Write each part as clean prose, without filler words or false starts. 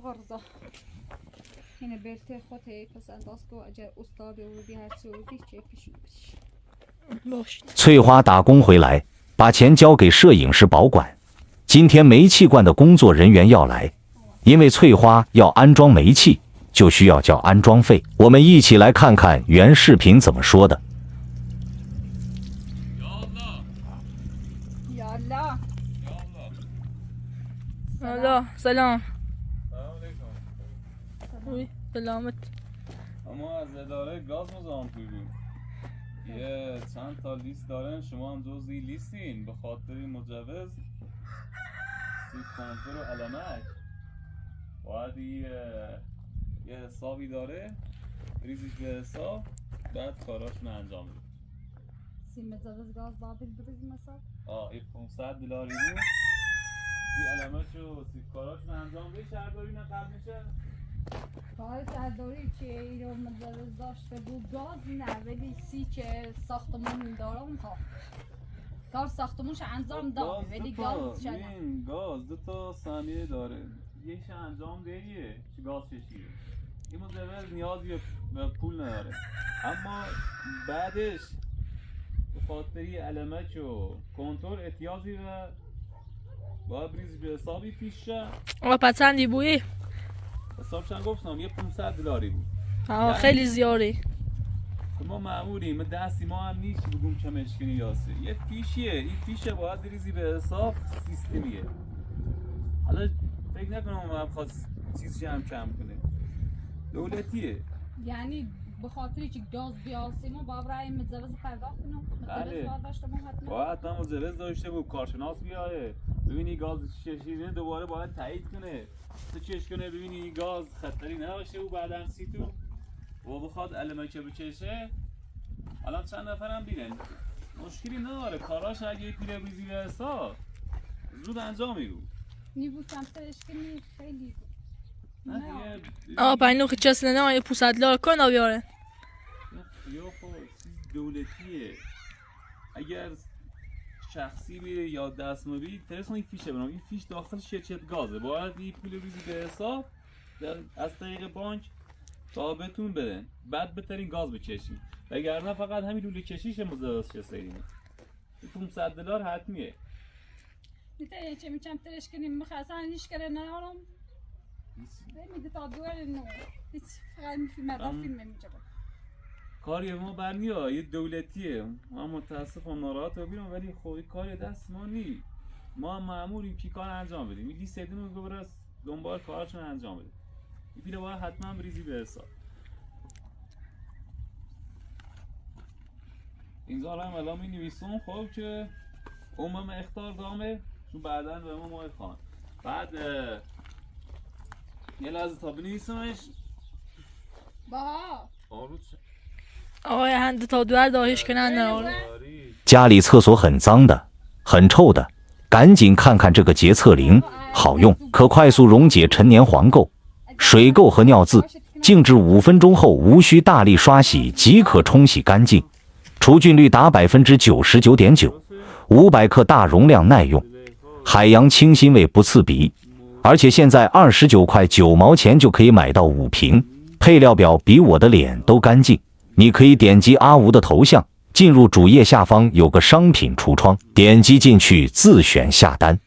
غرزة هنا بيرتي خطي بس أنداسكو أجا أستاذي ودي هاتسودي شيء فيش 翠花打工回来，把钱交给摄影师保管。今天煤气罐的工作人员要来，因为翠花要安装煤气，就需要交安装费。我们一起来看看原视频怎么说的。 الله سلام وی سلامت اما از اداره گاز مزاحم شدیم یه چند تا لیست دارن شما هم جزئی لیستین به خاطر مجوز سیت کنتر و علامت باید یه حسابی داره ریزیش به حساب بعد کاراشون انجام بدیم سی مجوز گاز بابل بریزیم حساب یه $500 بود سی علامتشو سی کاراشون انجام بدی شهرداری نقل میشه کار شهرداری چه ایرو مجوز داشته بود گاز نه ولی سی که ساختمون دارم ها کار ساختمونش انجام داد ولی گاز شد این گاز 2 ثانیه داره یکش انجام دیگه چه گاز کشیه این مجوز نیازی به پول نداره اما بعدش به خاطری علامت و کنترل احتیاجی و باید بریزی به حسابی پیش شه آقا پسندی بویی حسابش هم گفتم یه $500 بود خیلی زیاری ما معمولیم ما دستی ما هم نیست که بگم چه مشکلی یاسه یه فیشیه این فیشه باید بریزی به حساب سیستمیه حالا فکر نکنم ما بخواد چیزی هم کم کنه دولتیه یعنی به خاطری که گاز بیاسیم و باید رای مجوز پرداخت کنم مجوز باید داشته ما حتما باید هم مجوز داشته بود کارشناس بیاره ببینی گاز چشیدنه دوباره باید تایید کنه تو چش کنه ببینی گاز خطری نداشته و بعدم سیتو و بخواد علمکه بچشه الان چند نفرم بیرن مشکلی نداره کاراش اگه پیره بیزی به حساب زود انجام میگو نیبو کمترش کنی خیلی آقا پنی نوخی چست نه یه $500 کن بیاره یا خب چیز دولتیه اگر شخصی بیره یا دستمالی ترسون این فیشه برام این فیش داخل شرکت گازه باید این پول ریزی به حساب از طریق بانک تا بهتون بدن بعد بترین گاز بکشین وگرنه فقط همین لوله کشیش مزدوز شه سیرینه $500 حتمیه میتونی چه میچم ترش کنیم مخصوصا هیچ کره ندارم میده تا دوار نو هیچ فقط فیلم میجا کاری ما برمیاد یه دولتیه ما متاسفم ناراحت رو بیرم ولی خب کاری دست ما نی ما ماموریم که کار انجام بدیم این لیست رو ببر دنبال کارشون انجام بدیم این پیره باید حتما بریزی به حساب اینجا هم الان می نویسم خب که عموم اختار دامه چون بعدا به ما ماه خواهن بعد یه لحظه تا بنویسمش باها آقای هند تا دوار داهش کنن نه 家里厕所很脏的，很臭的，赶紧看看这个洁厕灵，好用，可快速溶解陈年黄垢、水垢和尿渍，静置5分钟后，无需大力刷洗即可冲洗干净，除菌率达99.9%，500克大容量耐用，海洋清新味不刺鼻，而且现在29块9毛钱就可以买到5瓶，配料表比我的脸都干净。 你可以点击阿吴的头像，进入主页下方有个商品橱窗，点击进去自选下单。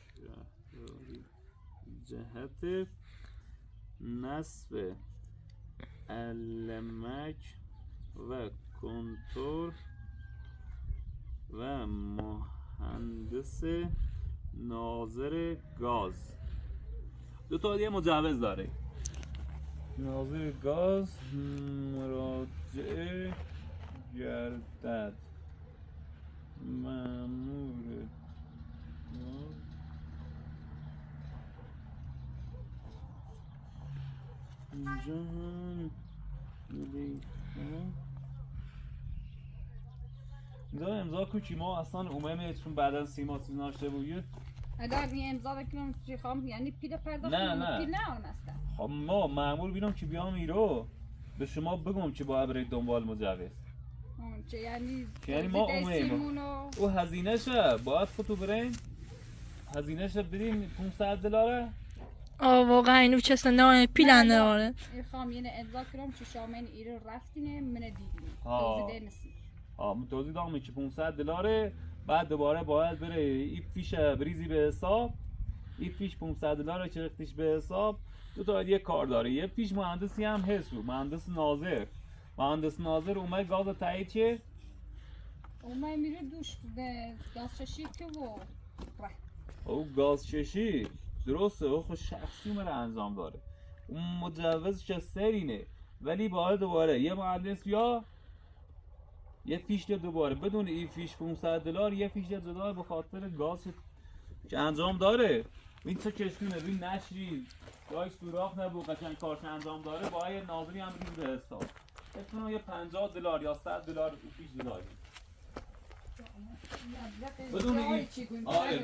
ناظر گاز دو تا دیگه مجوز داره ناظر گاز مراجعه گردد مأمور اینجا اینجا امضا کوچی ما اصلا عمومه چون بعدا سیما چیز ناشته بودید اگر می امضا بکنم چی خوام یعنی پیل پرداخت نه نه خب ما معمول بیرم که بیام ایرو به شما بگم که باید برید دنبال مجوز چه یعنی ما عمومه او هزینه شه باید خودتو برین هزینه شه بریم $500 واقعا اینو چسن نه پیلنه آره خام یعنی ادعا کردم که شامین ایران رفتینه من دیدیم آه. توضیح نسی توضیح دادم که $500 بعد دوباره باید بره این فیش بریزی به حساب. این فیش $500 چرختیش به حساب. دو تا یه کار داره. یه فیش مهندسی هم هست، مهندس ناظر اومد گاز تایید چه؟ اومد میره دوش ده گاز ششی که و او گاز چشی درسته، او خود شخصی مره انجام داره. اون مجوزش سرینه، ولی باید دوباره یه مهندس یا یه فیش ده دوباره بدون این فیش $500 یه فیش ده جدا به خاطر گاز که انجام داره. این چه کشتونه روی نشری جای سوراخ نبود قشنگ کارش انجام داره، باید ناظری هم ریز به حساب بتونم یه $50 یا $100 فیش داری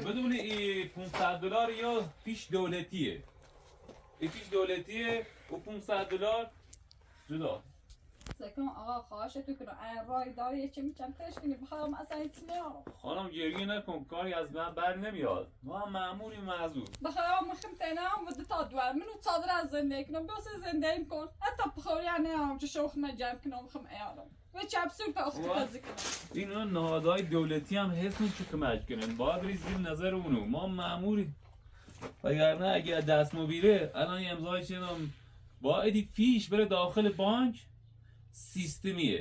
بدون این $500 یا فیش دولتیه. این فیش دولتیه و $500 جدا. سکن آقا خواهش تو کنم رای داری چه میچم تش کنی بخوام اصلا ایتی نیا خانم گریه نکن، کاری از من بر نمیاد. ما هم معمولی معذور. بخوام مخم تنام و دو تا دوار منو صادر از زندگی کنم بس زندگی ام کن حتی بخوری هم چه شوخ مجم کنم بخوام ایارم و چپ سور تا اخت بازی کنم. این اون نهادهای دولتی هم حسن چه کمک کنن باید بریزیم نظر اونو. ما معمولی وگرنه اگه دست مبیره الان یه امضای چنم باید فیش بره داخل بانک سیستمیه.